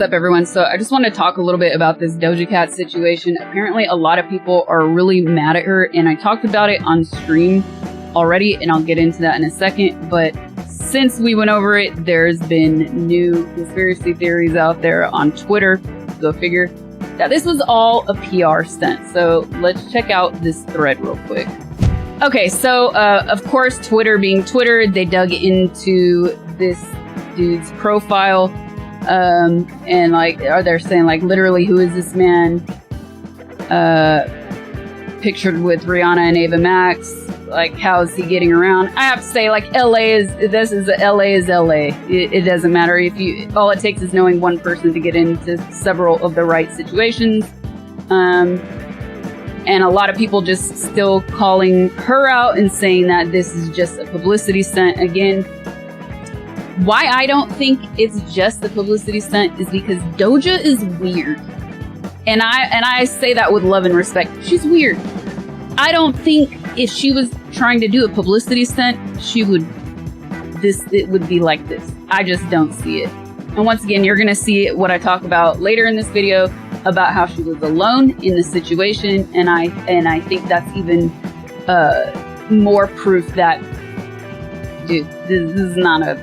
up, everyone? So I just want to talk a little bit about this Doja Cat situation. Apparently, a lot of people are really mad at her, and I talked about it on stream already, and I'll get into that in a second. But since we went over it, there's been new conspiracy theories out there on Twitter, go figure, that this was all a PR stunt. So let's check out this thread real quick. Okay, so of course, Twitter being Twitter, they dug into this dude's profile, and like, are they saying like literally, who is this man? Pictured with Rihanna and Ava Max. Like, how is he getting around? I have to say, like, LA is LA. It doesn't matter if you. All it takes is knowing one person to get into several of the right situations. And a lot of people just still calling her out and saying that this is just a publicity stunt. Again, why I don't think it's just a publicity stunt is because Doja is weird. And I say that with love and respect. She's weird. I don't think if she was trying to do a publicity stunt, it would be like this. I just don't see it. And once again, you're going to see what I talk about later in this video about how she was alone in the situation, and I think that's even more proof that, dude, this is not a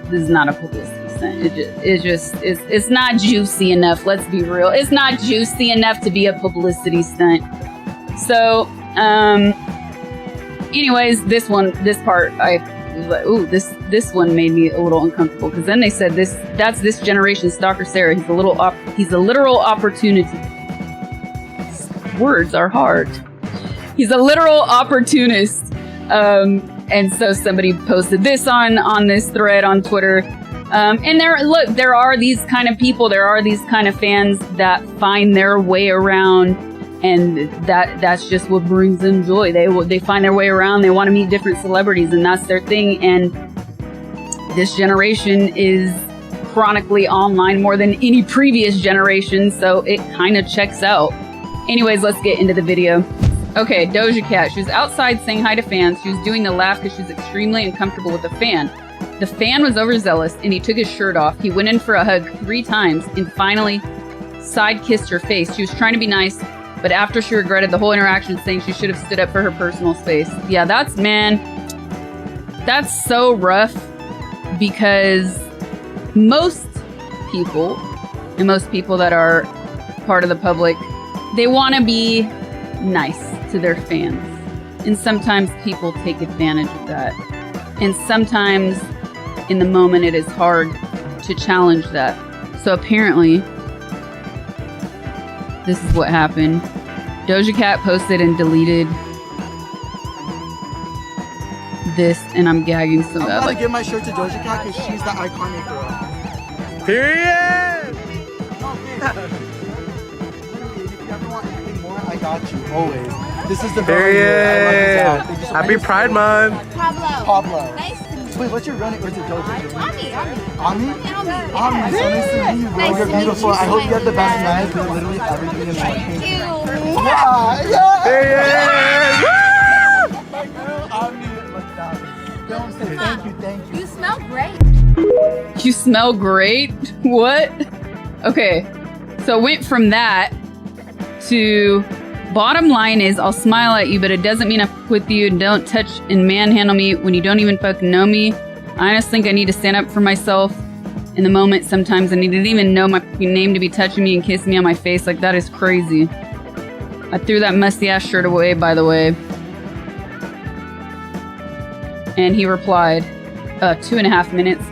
publicity stunt. It's not juicy enough. Let's be real. It's not juicy enough to be a publicity stunt. So, anyways, this part, I was like, ooh, this one made me a little uncomfortable, because then they said that's this generation stalker Sarah. He's a literal opportunity. Words are hard. He's a literal opportunist. And so somebody posted this on this thread on Twitter. And there are these kind of people, there are these kind of fans that find their way around, and that's just what brings them joy. They find their way around, they want to meet different celebrities, and that's their thing. And this generation is chronically online more than any previous generation, so it kind of checks out. Anyways, let's get into the video. Okay, Doja Cat. She was outside saying hi to fans. She was doing the laugh because she's extremely uncomfortable with the fan. The fan was overzealous, and he took his shirt off. He went in for a hug 3 times and finally side-kissed her face. She was trying to be nice, but after she regretted the whole interaction, saying she should have stood up for her personal space. Yeah, that's so rough, because most people that are part of the public, they want to be nice to their fans. And sometimes people take advantage of that. And sometimes in the moment it is hard to challenge that. So apparently, this is what happened. Doja Cat posted and deleted this, and I'm gagging so bad. I'm gonna give my shirt to Doja Cat because she's the iconic girl. Period! I got you, always. This is the Period. Happy Pride Month. Pablo. Nice to meet you. Wait, what's your running? Or is it Doja? Ami. Ami? Ami, so nice to meet you, bro. You're beautiful. I hope you have the best night. You're literally everything in life. Thank you. Yeah. Period. My girl, Ami. Like that. Don't say thank you. You smell great. You smell great? What? Okay, so went from that to, bottom line is, I'll smile at you, but it doesn't mean I'm with you. Don't touch and manhandle me when you don't even fucking know me. I just think I need to stand up for myself in the moment sometimes. I didn't even know my name to be touching me and kissing me on my face. Like, that is crazy. I threw that musty ass shirt away, by the way. And he replied, 2.5 minutes.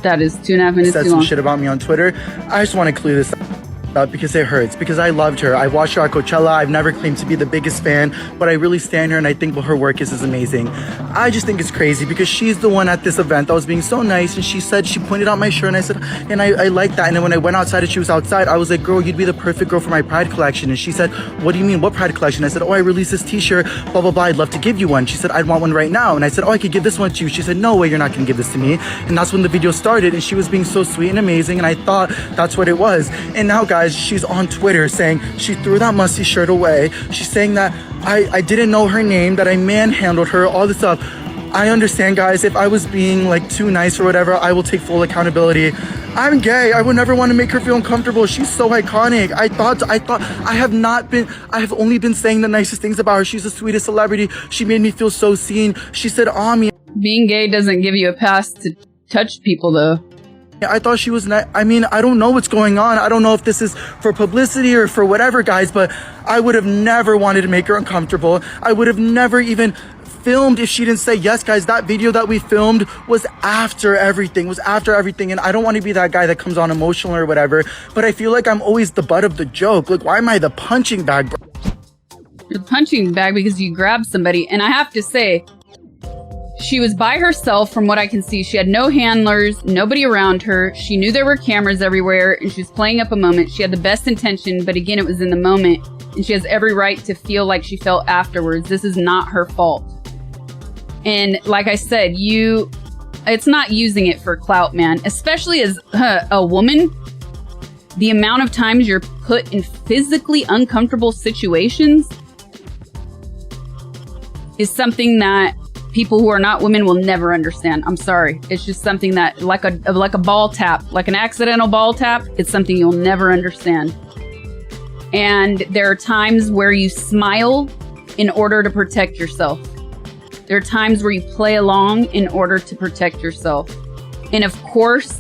That is 2.5 minutes said too some long. shit about me on Twitter. I just want to clear this up because it hurts, because I loved her. I watched her at Coachella. I've never claimed to be the biggest fan, but I really stand her, and I think her work is amazing. I just think it's crazy because she's the one at this event that was being so nice, and she pointed out my shirt, and I said, and I like that. And then when I went outside and she was outside, I was like, girl, you'd be the perfect girl for my Pride collection. And she said, what do you mean, what Pride collection? I said, oh, I released this t-shirt, blah, blah, blah, I'd love to give you one. She said, I'd want one right now. And I said, oh, I could give this one to you. She said, no way, you're not gonna give this to me. And that's when the video started, and she was being so sweet and amazing, and I thought that's what it was. And now, guys, she's on Twitter saying she threw that musty shirt away. She's saying that I didn't know her name, that I manhandled her, all this stuff. I understand, guys, if I was being like too nice or whatever, I will take full accountability. I'm gay. I would never want to make her feel uncomfortable. She's so iconic. I have only been saying the nicest things about her. She's the sweetest celebrity. She made me feel so seen. She said, me. Being gay doesn't give you a pass to touch people, though. I thought she was I don't know what's going on. I don't know if this is for publicity or for whatever, guys, but I would have never wanted to make her uncomfortable. I would have never even filmed if she didn't say yes, guys. That video that we filmed was after everything, and I don't want to be that guy that comes on emotional or whatever, but I feel like I'm always the butt of the joke. Like, why am I the punching bag, bro? You're the punching bag because you grabbed somebody, and I have to say, she was by herself from what I can see. She had no handlers, nobody around her. She knew there were cameras everywhere, and she was playing up a moment. She had the best intention, but again, it was in the moment, and she has every right to feel like she felt afterwards. This is not her fault. And like I said, it's not using it for clout, man. Especially as a woman, the amount of times you're put in physically uncomfortable situations is something that people who are not women will never understand. I'm sorry. It's just something that, like a ball tap, like an accidental ball tap, it's something you'll never understand. And there are times where you smile in order to protect yourself. There are times where you play along in order to protect yourself. And of course,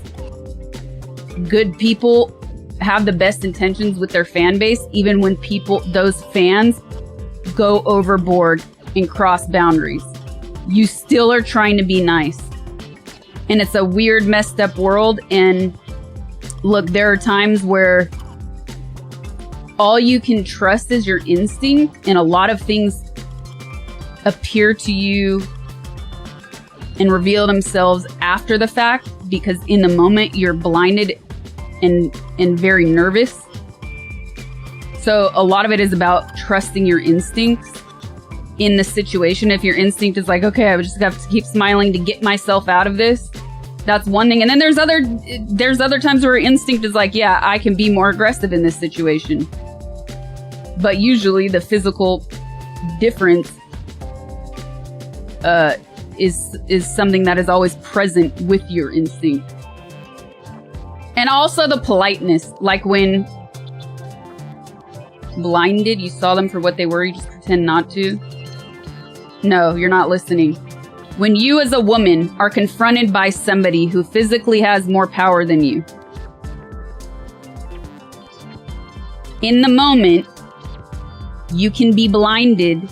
good people have the best intentions with their fan base, even when those fans go overboard and cross boundaries. You still are trying to be nice. And it's a weird, messed up world. And look, there are times where all you can trust is your instinct, and a lot of things appear to you and reveal themselves after the fact, because in the moment you're blinded and very nervous. So a lot of it is about trusting your instincts in the situation. If your instinct is like, okay, I just have to keep smiling to get myself out of this, that's one thing. And then there's other times where instinct is like, yeah, I can be more aggressive in this situation. But usually the physical difference is something that is always present with your instinct. And also the politeness, like when blinded, you saw them for what they were, you just pretend not to. No, you're not listening. When you as a woman are confronted by somebody who physically has more power than you, in the moment, you can be blinded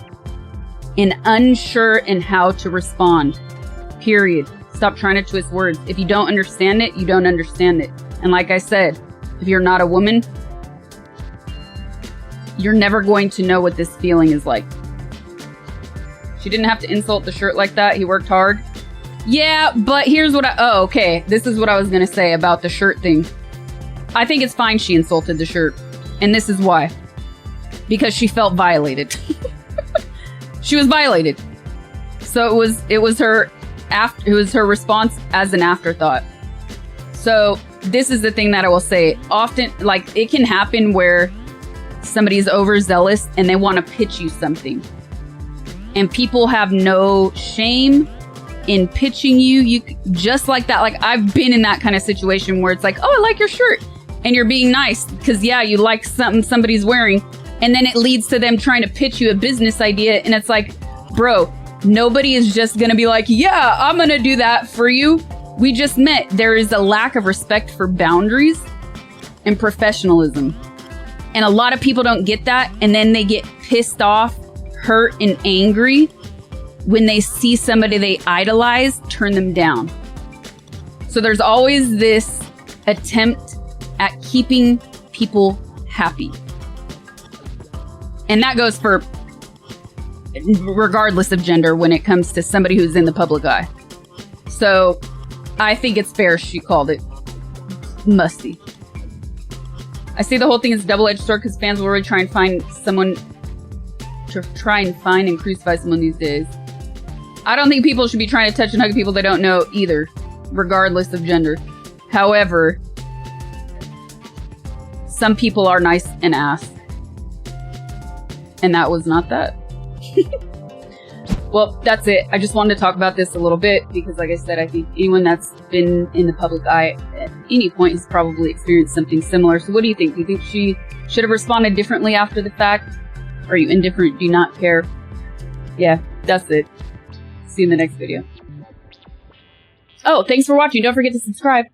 and unsure in how to respond. Period. Stop trying to twist words. If you don't understand it, you don't understand it. And like I said, if you're not a woman, you're never going to know what this feeling is like. She didn't have to insult the shirt like that. He worked hard. Yeah, but here's what okay. This is what I was going to say about the shirt thing. I think it's fine she insulted the shirt. And this is why. Because she felt violated. She was violated. So it was her response as an afterthought. So this is the thing that I will say. Often, like, it can happen where somebody's overzealous and they want to pitch you something. And people have no shame in pitching you just like that. Like, I've been in that kind of situation where it's like, oh, I like your shirt. And you're being nice because, yeah, you like something somebody's wearing. And then it leads to them trying to pitch you a business idea. And it's like, bro, nobody is just going to be like, yeah, I'm going to do that for you. We just met. There is a lack of respect for boundaries and professionalism. And a lot of people don't get that. And then they get pissed off, hurt, and angry when they see somebody they idolize turn them down. So there's always this attempt at keeping people happy. And that goes for regardless of gender when it comes to somebody who's in the public eye. So I think it's fair she called it musty. I see the whole thing is a double-edged sword because fans will really try and find and crucify someone these days. I don't think people should be trying to touch and hug people they don't know either, regardless of gender. However, some people are nice and ass. And that was not that. Well, that's it. I just wanted to talk about this a little bit because, like I said, I think anyone that's been in the public eye at any point has probably experienced something similar. So what do you think? Do you think she should have responded differently after the fact? Are you indifferent? Do you not care? Yeah, that's it. See you in the next video. Oh, thanks for watching. Don't forget to subscribe.